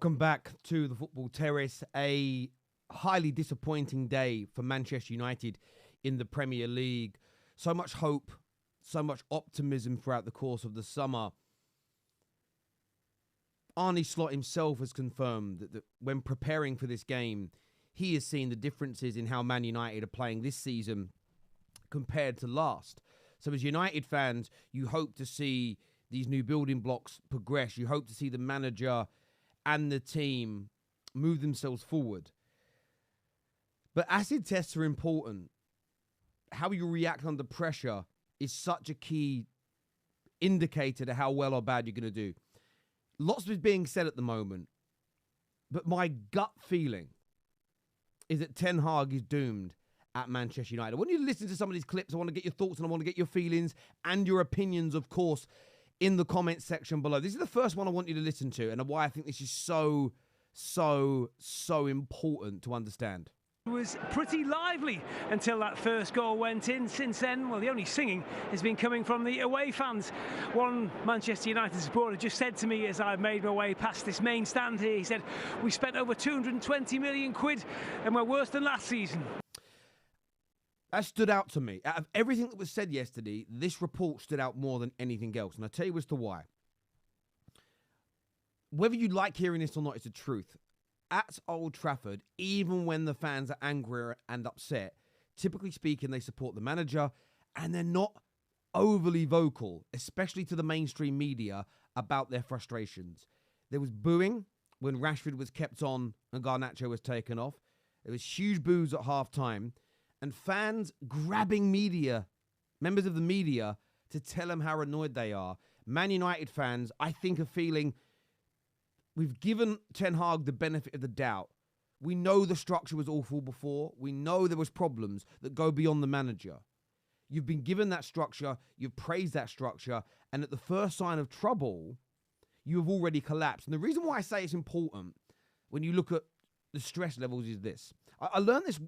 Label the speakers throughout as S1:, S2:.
S1: Welcome back to the Football Terrace. A highly disappointing day for Manchester United in the Premier League. So much hope, so much optimism throughout the course of the summer. Arne Slot himself has confirmed that when preparing for this game, he has seen the differences in how Man United are playing this season compared to last. So as United fans, you hope to see these new building blocks progress. You hope to see the manager and the team move themselves forward. But acid tests are important. How you react under pressure is such a key indicator to how well or bad you're going to do. Lots is being said at the moment, but my gut feeling is that Ten Hag is doomed at Manchester United. I want you to listen to some of these clips. I want to get your thoughts and I want to get your feelings and your opinions, of course, in the comments section below. This is the first one I want you to listen to and why I think this is so important to understand.
S2: It was pretty lively until that first goal went in. Since then, well, the only singing has been coming from the away fans. One Manchester United supporter just said to me as I made my way past this main stand here, he said, "We spent over 220 million quid and we're worse than last season."
S1: That stood out to me. Out of everything that was said yesterday, this report stood out more than anything else. And I'll tell you as to why. Whether you like hearing this or not, it's the truth. At Old Trafford, even when the fans are angry and upset, typically speaking, they support the manager and they're not overly vocal, especially to the mainstream media, about their frustrations. There was booing when Rashford was kept on and Garnacho was taken off. There was huge boos at half-time. And fans grabbing members of the media, to tell them how annoyed they are. Man United fans, I think, are feeling we've given Ten Hag the benefit of the doubt. We know the structure was awful before. We know there was problems that go beyond the manager. You've been given that structure. You've praised that structure. And at the first sign of trouble, you have already collapsed. And the reason why I say it's important when you look at the stress levels is this. I learned this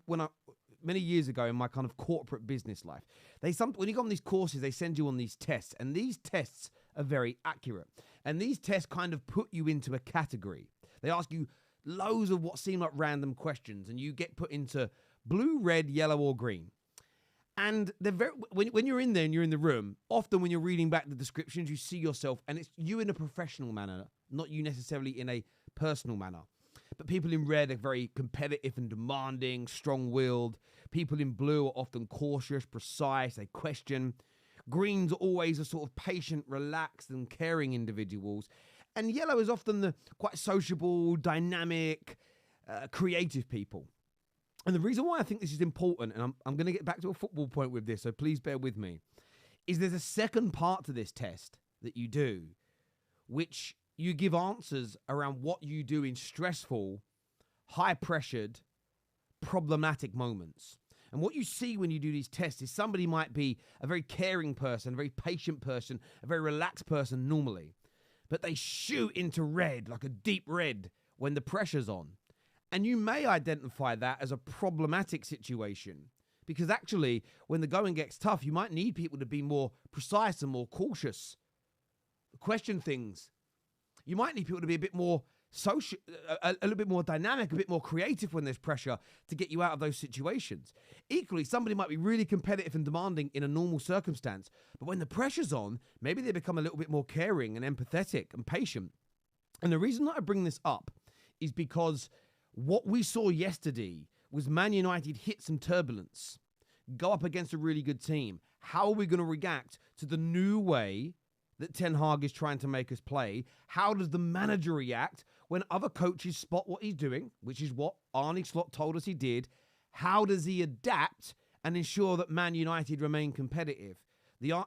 S1: many years ago in my kind of corporate business life. When you go on these courses, they send you on these tests, and these tests are very accurate. And these tests kind of put you into a category. They ask you loads of what seem like random questions, and you get put into blue, red, yellow, or green. And they're when you're in there and you're in the room, often when you're reading back the descriptions, you see yourself, and it's you in a professional manner, not you necessarily in a personal manner. But people in red are very competitive and demanding, strong-willed. People in blue are often cautious, precise, they question. Greens are always a sort of patient, relaxed, and caring individuals. And yellow is often the quite sociable, dynamic, creative people. And the reason why I think this is important, and I'm going to get back to a football point with this, so please bear with me, is there's a second part to this test that you do, which you give answers around what you do in stressful, high-pressured, problematic moments. And what you see when you do these tests is somebody might be a very caring person, a very patient person, a very relaxed person normally, but they shoot into red, like a deep red, when the pressure's on. And you may identify that as a problematic situation, because actually, when the going gets tough, you might need people to be more precise and more cautious, question things. You might need people to be a bit more social, a little bit more dynamic, a bit more creative when there's pressure to get you out of those situations. Equally, somebody might be really competitive and demanding in a normal circumstance, but when the pressure's on, maybe they become a little bit more caring and empathetic and patient. And the reason that I bring this up is because what we saw yesterday was Man United hit some turbulence, go up against a really good team. How are we going to react to the new way that Ten Hag is trying to make us play? How does the manager react when other coaches spot what he's doing, which is what Arne Slot told us he did? How does he adapt and ensure that Man United remain competitive?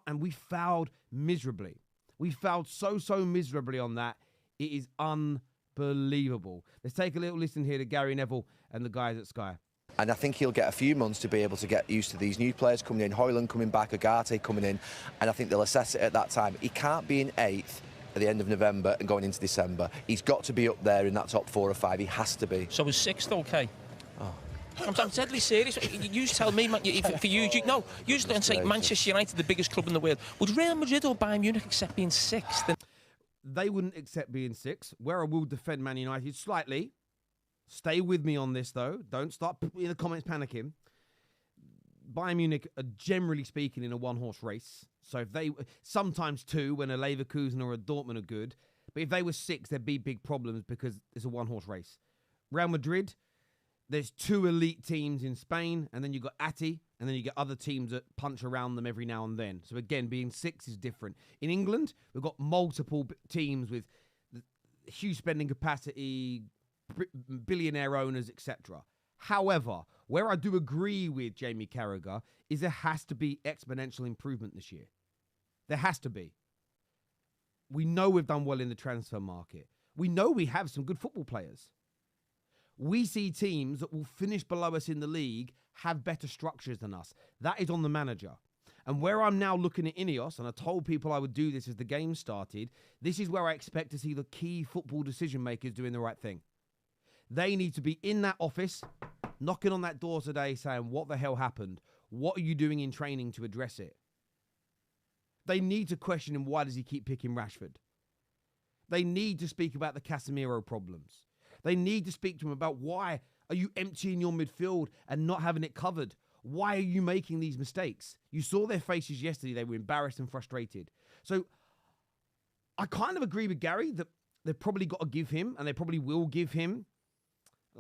S1: And we fouled miserably. We fouled so miserably on that. It is unbelievable. Let's take a little listen here to Gary Neville and the guys at Sky.
S3: And I think he'll get a few months to be able to get used to these new players coming in, Højlund coming back, Agate coming in, and I think they'll assess it at that time. He can't be in 8th at the end of November and going into December. He's got to be up there in that top 4 or 5. He has to be.
S4: So is 6th okay?
S3: Oh.
S4: I'm deadly serious. You tell me, for you say Manchester United, the biggest club in the world. Would Real Madrid or Bayern Munich accept being 6th?
S1: they wouldn't accept being 6, where I will defend Man United slightly. Stay with me on this, though. Don't start in the comments panicking. Bayern Munich are generally speaking in a one-horse race. So if they, sometimes 2 when a Leverkusen or a Dortmund are good. But if they were 6, there'd be big problems because it's a one-horse race. Real Madrid, there's 2 elite teams in Spain, and then you've got Ati, and then you get other teams that punch around them every now and then. So again, being 6 is different. In England, we've got multiple teams with huge spending capacity, billionaire owners, etc. However, where I do agree with Jamie Carragher is there has to be exponential improvement this year. There has to be. We know we've done well in the transfer market. We know we have some good football players. We see teams that will finish below us in the league have better structures than us. That is on the manager. And where I'm now looking at Ineos, and I told people I would do this as the game started, this is where I expect to see the key football decision makers doing the right thing. They need to be in that office, knocking on that door today saying, what the hell happened? What are you doing in training to address it? They need to question him, why does he keep picking Rashford? They need to speak about the Casemiro problems. They need to speak to him about why are you emptying your midfield and not having it covered? Why are you making these mistakes? You saw their faces yesterday. They were embarrassed and frustrated. So I kind of agree with Gary that they've probably got to give him, and they probably will give him,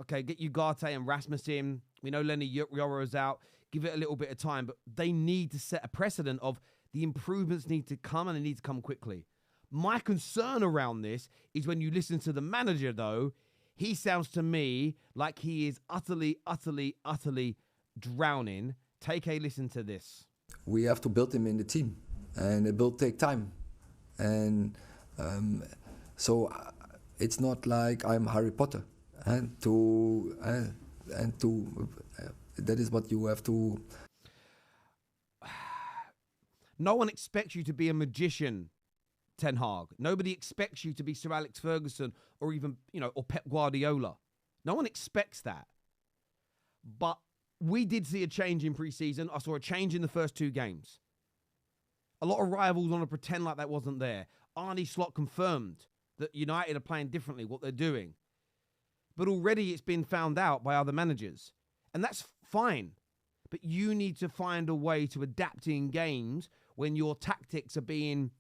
S1: okay, get Ugarte and Rasmus in. We know Lenny Yoro's out. Give it a little bit of time. But they need to set a precedent of the improvements need to come, and they need to come quickly. My concern around this is when you listen to the manager, though, he sounds to me like he is utterly, utterly, utterly drowning. Take a listen to this.
S5: We have to build him in the team, and it will take time. And so it's not like I'm Harry Potter. And that is what you have to.
S1: No one expects you to be a magician, Ten Hag. Nobody expects you to be Sir Alex Ferguson or even, or Pep Guardiola. No one expects that. But we did see a change in pre-season. I saw a change in the first 2 games. A lot of rivals want to pretend like that wasn't there. Arne Slot confirmed that United are playing differently, what they're doing. But already it's been found out by other managers. And that's fine. But you need to find a way to adapt in games when your tactics are being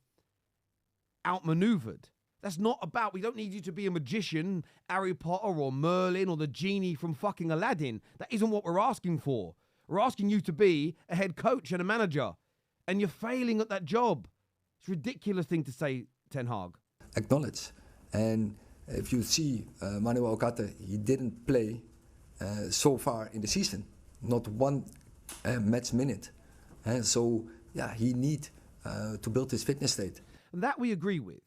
S1: outmaneuvered. That's not about, we don't need you to be a magician, Harry Potter or Merlin or the genie from fucking Aladdin. That isn't what we're asking for. We're asking you to be a head coach and a manager. And you're failing at that job. It's a ridiculous thing to say, Ten Hag.
S5: Acknowledge. And if you see Manuel Ugarte, he didn't play so far in the season. Not one match minute. And so, he needs to build his fitness state.
S1: And that we agree with.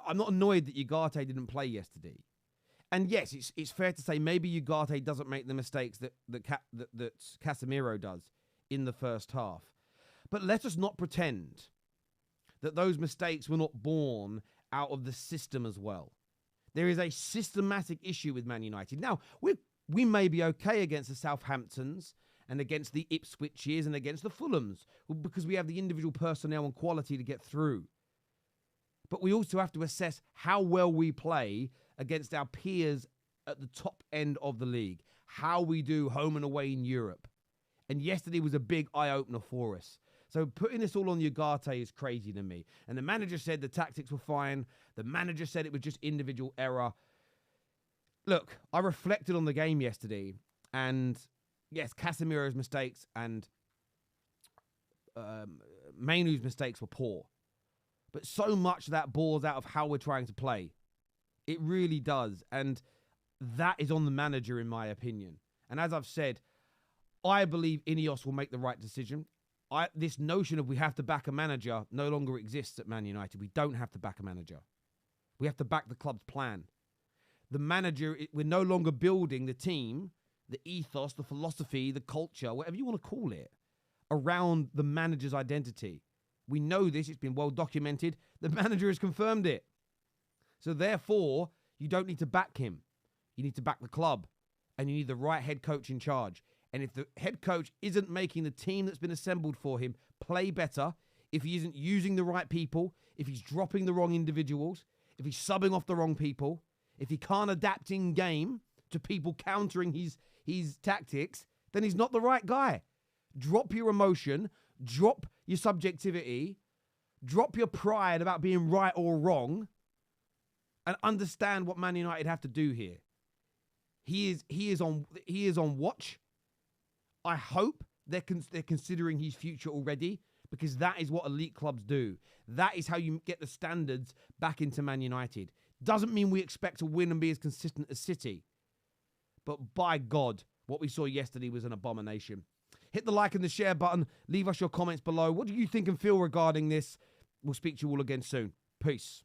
S1: I'm not annoyed that Ugarte didn't play yesterday. And yes, it's fair to say maybe Ugarte doesn't make the mistakes that Casemiro does in the first half. But let us not pretend that those mistakes were not born out of the system as well. There is a systematic issue with Man United. Now, we may be okay against the Southamptons and against the Ipswiches and against the Fulhams because we have the individual personnel and quality to get through. But we also have to assess how well we play against our peers at the top end of the league, how we do home and away in Europe. And yesterday was a big eye-opener for us. So putting this all on Ugarte is crazy to me. And the manager said the tactics were fine. The manager said it was just individual error. Look, I reflected on the game yesterday. And yes, Casemiro's mistakes and Mainoo's mistakes were poor. But so much of that bores out of how we're trying to play. It really does. And that is on the manager, in my opinion. And as I've said, I believe Ineos will make the right decision. This notion of we have to back a manager no longer exists at Man United. We don't have to back a manager. We have to back the club's plan. The manager, we're no longer building the team, the ethos, the philosophy, the culture, whatever you want to call it, around the manager's identity. We know this. It's been well documented. The manager has confirmed it. So therefore, you don't need to back him. You need to back the club. And you need the right head coach in charge. And if the head coach isn't making the team that's been assembled for him play better, if he isn't using the right people, if he's dropping the wrong individuals, if he's subbing off the wrong people, if he can't adapt in game to people countering his tactics, then he's not the right guy. Drop your emotion, drop your subjectivity, drop your pride about being right or wrong, and understand what Man United have to do here. He is on watch. I hope they're considering his future already, because that is what elite clubs do. That is how you get the standards back into Man United. Doesn't mean we expect to win and be as consistent as City. But by God, what we saw yesterday was an abomination. Hit the like and the share button. Leave us your comments below. What do you think and feel regarding this? We'll speak to you all again soon. Peace.